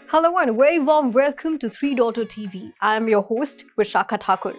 Hello and very warm welcome to 3.0 TV. I am your host, Vishakha Thakur.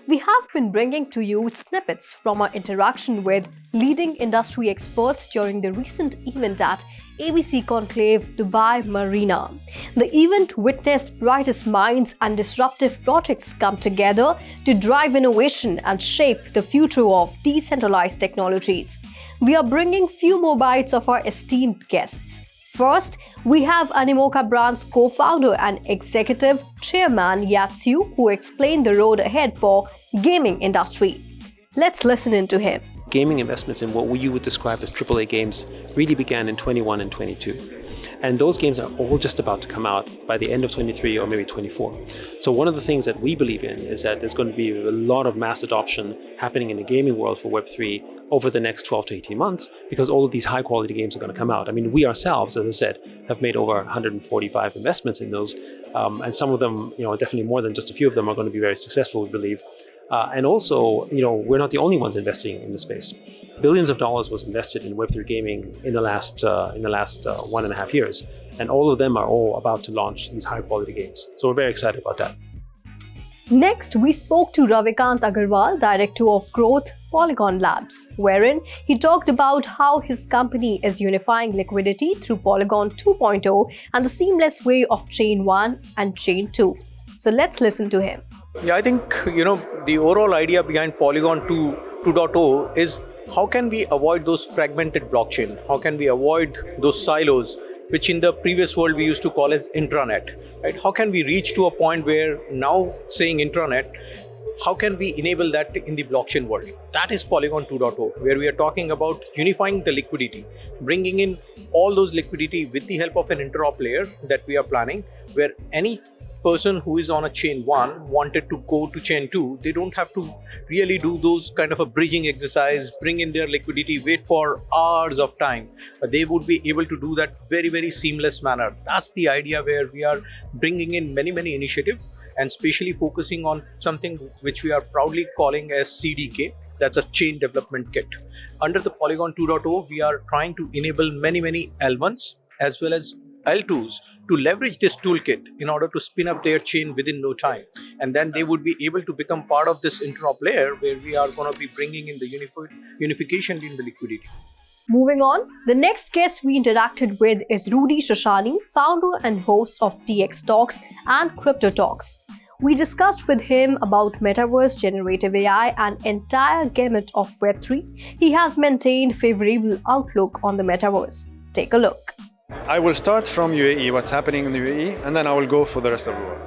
We have been bringing to you snippets from our interaction with leading industry experts during the recent event at ABC Conclave Dubai Marina. The event witnessed brightest minds and disruptive projects come together to drive innovation and shape the future of decentralized technologies. We are bringing few more bites of our esteemed guests. First, we have Animoca Brand's co-founder and executive chairman Yatsu, who explained the road ahead for gaming industry. Let's listen in to him. Gaming investments in what you would describe as AAA games really began in 21 and 22. And those games are all just about to come out by the end of 23 or maybe 24. So one of the things that we believe in is that there's going to be a lot of mass adoption happening in the gaming world for Web3 over the next 12 to 18 months, because all of these high quality games are going to come out. I mean, we ourselves, as I said, have made over 145 investments in those. And some of them, definitely more than just a few of them are going to be very successful, we believe. And also, we're not the only ones investing in the space. Billions of dollars was invested in Web3 gaming in the last 1.5 years. And all of them are all about to launch these high quality games. So we're very excited about that. Next, we spoke to Ravikant Agarwal, Director of Growth, Polygon Labs, wherein he talked about how his company is unifying liquidity through Polygon 2.0 and the seamless way of Chain 1 and Chain 2. So let's listen to him. Yeah, I think, the overall idea behind Polygon 2.0 is how can we avoid those fragmented blockchain? How can we avoid those silos, which in the previous world we used to call as intranet, right? How can we reach to a point where now saying intranet, how can we enable that in the blockchain world? That is Polygon 2.0, where we are talking about unifying the liquidity, bringing in all those liquidity with the help of an interop layer that we are planning, where any person who is on a chain 1 wanted to go to chain 2, they don't have to really do those kind of a bridging exercise, bring in their liquidity, wait for hours of time. They would be able to do that very, very seamless manner. That's the idea, where we are bringing in many initiatives and especially focusing on something which we are proudly calling as CDK. That's a chain development kit. Under the Polygon 2.0, we are trying to enable many L1s as well as L2s to leverage this toolkit in order to spin up their chain within no time. And then they would be able to become part of this interop layer, where we are going to be bringing in the unification in the liquidity. Moving on, the next guest we interacted with is Rudy Shashani, founder and host of TX Talks and Crypto Talks. We discussed with him about Metaverse, generative AI, and entire gamut of Web3. He has maintained favorable outlook on the Metaverse. Take a look. I will start from UAE, what's happening in the UAE, and then I will go for the rest of the world.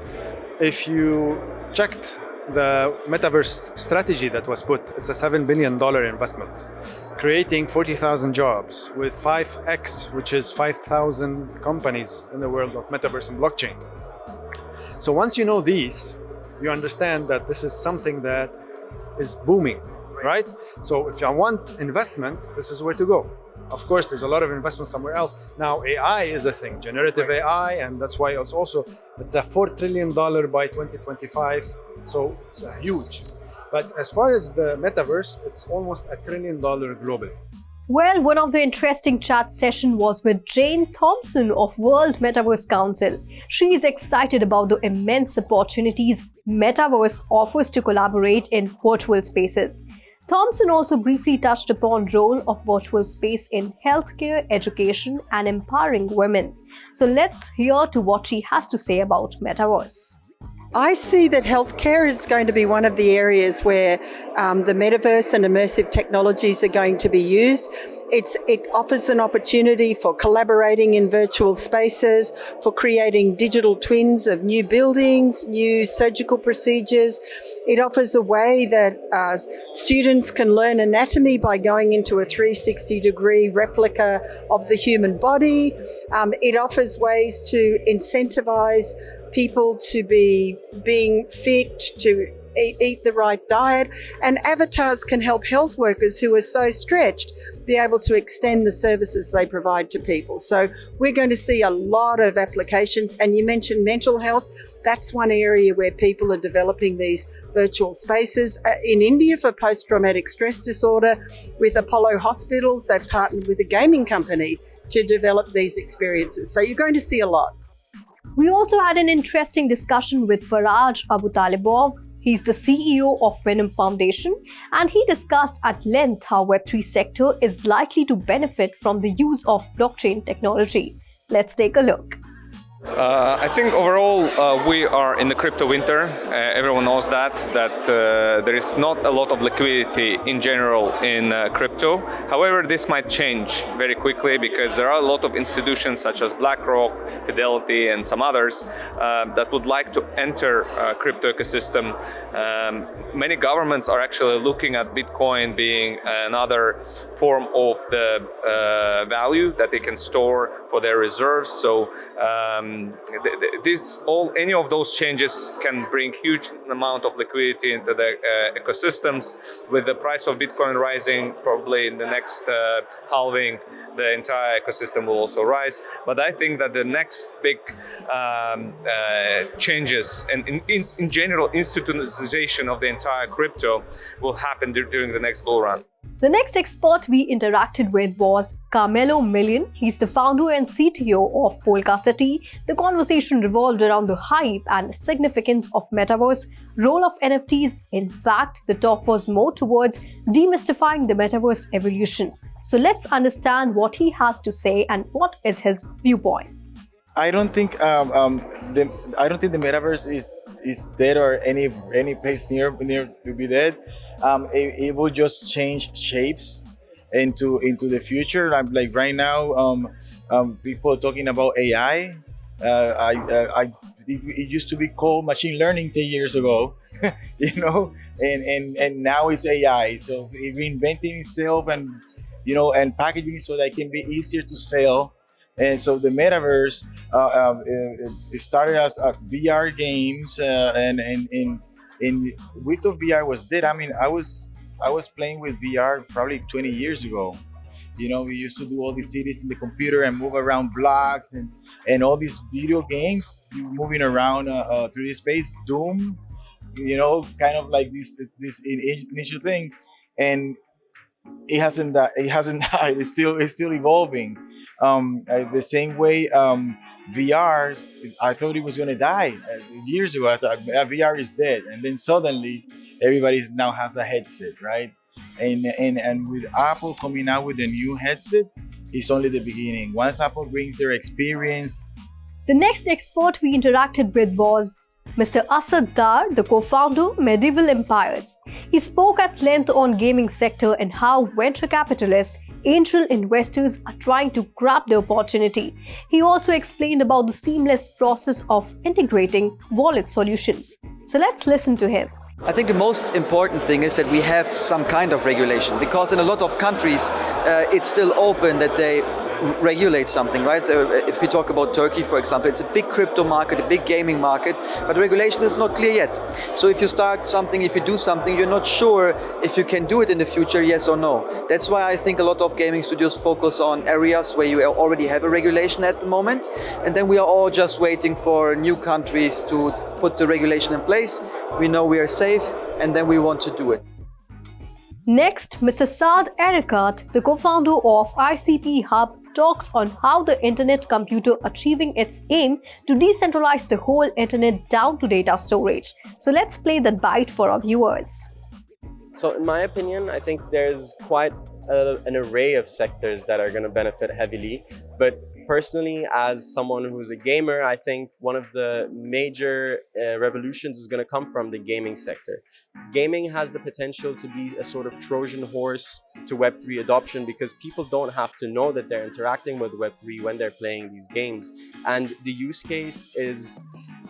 If you checked the Metaverse strategy that was put, it's a $7 billion investment, creating 40,000 jobs with 5x, which is 5,000 companies in the world of Metaverse and blockchain. So once you know these, you understand that this is something that is booming, right? So if I want investment, this is where to go. Of course, there's a lot of investment somewhere else. Now, AI is a thing, generative AI, and that's why it's a $4 trillion by 2025. So it's huge. But as far as the metaverse, it's almost $1 trillion globally. Well, one of the interesting chat session was with Jane Thompson of World Metaverse Council. She is excited about the immense opportunities Metaverse offers to collaborate in virtual spaces. Thompson also briefly touched upon the role of virtual space in healthcare, education, and empowering women. So let's hear to what she has to say about Metaverse. I see that healthcare is going to be one of the areas where the metaverse and immersive technologies are going to be used. It offers an opportunity for collaborating in virtual spaces, for creating digital twins of new buildings, new surgical procedures. It offers a way that students can learn anatomy by going into a 360-degree replica of the human body. It offers ways to incentivize people to be being fit, to eat the right diet, and avatars can help health workers who are so stretched be able to extend the services they provide to people. So we're going to see a lot of applications. And you mentioned mental health. That's one area where people are developing these virtual spaces. In India for post-traumatic stress disorder, with Apollo Hospitals, they've partnered with a gaming company to develop these experiences. So you're going to see a lot. We also had an interesting discussion with Faraj Abu Talibov. He's the CEO of Venom Foundation, and he discussed at length how Web3 sector is likely to benefit from the use of blockchain technology. Let's take a look. I think overall we are in the crypto winter. Everyone knows that there is not a lot of liquidity in general in crypto. However, this might change very quickly because there are a lot of institutions such as BlackRock, Fidelity, and some others that would like to enter crypto ecosystem. Many governments are actually looking at Bitcoin being another form of the value that they can store for their reserves. So any of those changes can bring huge amount of liquidity into the ecosystems. With the price of Bitcoin rising, probably in the next halving, the entire ecosystem will also rise. But I think that the next big changes and in general institutionalization of the entire crypto will happen during the next bull run. The next expert we interacted with was Carel Million. He's the founder and CTO of Polka City. The conversation revolved around the hype and significance of Metaverse, role of NFTs. In fact, the talk was more towards demystifying the Metaverse evolution. So let's understand what he has to say and what is his viewpoint. I don't think the metaverse is dead or any place near to be dead. It will just change shapes into the future. Like right now, people are talking about AI. It used to be called machine learning 10 years ago, and now it's AI. So it reinventing itself and packaging so that it can be easier to sell. And so the metaverse it started as VR games, and we thought VR was dead. I mean, I was playing with VR probably 20 years ago. We used to do all these cities in the computer and move around blocks and all these video games, moving around through the space. Doom, kind of like this initial thing, and it hasn't died. It's still evolving. The same way VR, I thought it was going to die years ago. I thought VR is dead, and then suddenly everybody now has a headset, right? And with Apple coming out with a new headset, it's only the beginning. Once Apple brings their experience. The next expert we interacted with was Mr. Assad Dar, the co-founder Medieval Empires. He spoke at length on gaming sector and how venture capitalists, angel investors are trying to grab the opportunity. He also explained about the seamless process of integrating wallet solutions. So let's listen to him. I think the most important thing is that we have some kind of regulation, because in a lot of countries it's still open that they regulate something, right? So if we talk about Turkey, for example, it's a big crypto market, a big gaming market, but regulation is not clear yet. So if you start something, if you do something, you're not sure if you can do it in the future, yes or no. That's why I think a lot of gaming studios focus on areas where you already have a regulation at the moment, and then we are all just waiting for new countries to put the regulation in place. We know we are safe, and then we want to do it. Next, Mr. Sadaqat, the co-founder of ICP Hub, talks on how the internet computer achieving its aim to decentralize the whole internet down to data storage. So let's play that bite for our viewers. So in my opinion, I think there's quite an array of sectors that are going to benefit heavily, but personally, as someone who's a gamer, I think one of the major revolutions is going to come from the gaming sector. Gaming has the potential to be a sort of Trojan horse to Web3 adoption, because people don't have to know that they're interacting with Web3 when they're playing these games. And the use case is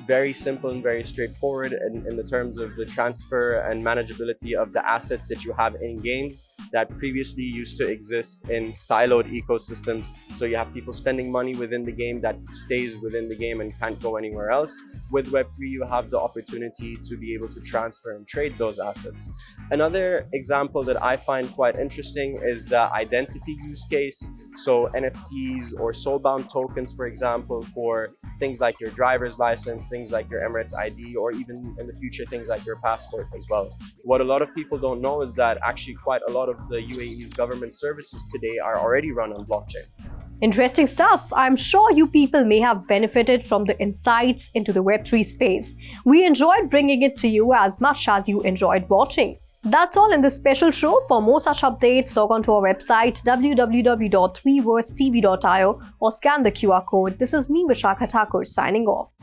very simple and very straightforward in the terms of the transfer and manageability of the assets that you have in games that previously used to exist in siloed ecosystems. So you have people spending money within the game that stays within the game and can't go anywhere else. With Web3, you have the opportunity to be able to transfer and trade those assets. Another example that I find quite interesting is the identity use case. So NFTs or soulbound tokens, for example, for things like your driver's license, things like your Emirates ID, or even in the future, things like your passport as well. What a lot of people don't know is that actually quite a lot of the UAE's government services today are already run on blockchain. Interesting stuff. I'm sure you people may have benefited from the insights into the Web3 space. We enjoyed bringing it to you as much as you enjoyed watching. That's all in this special show. For more such updates, log on to our website www.3versetv.io or scan the QR code. This is me, Vishakha Thakur, signing off.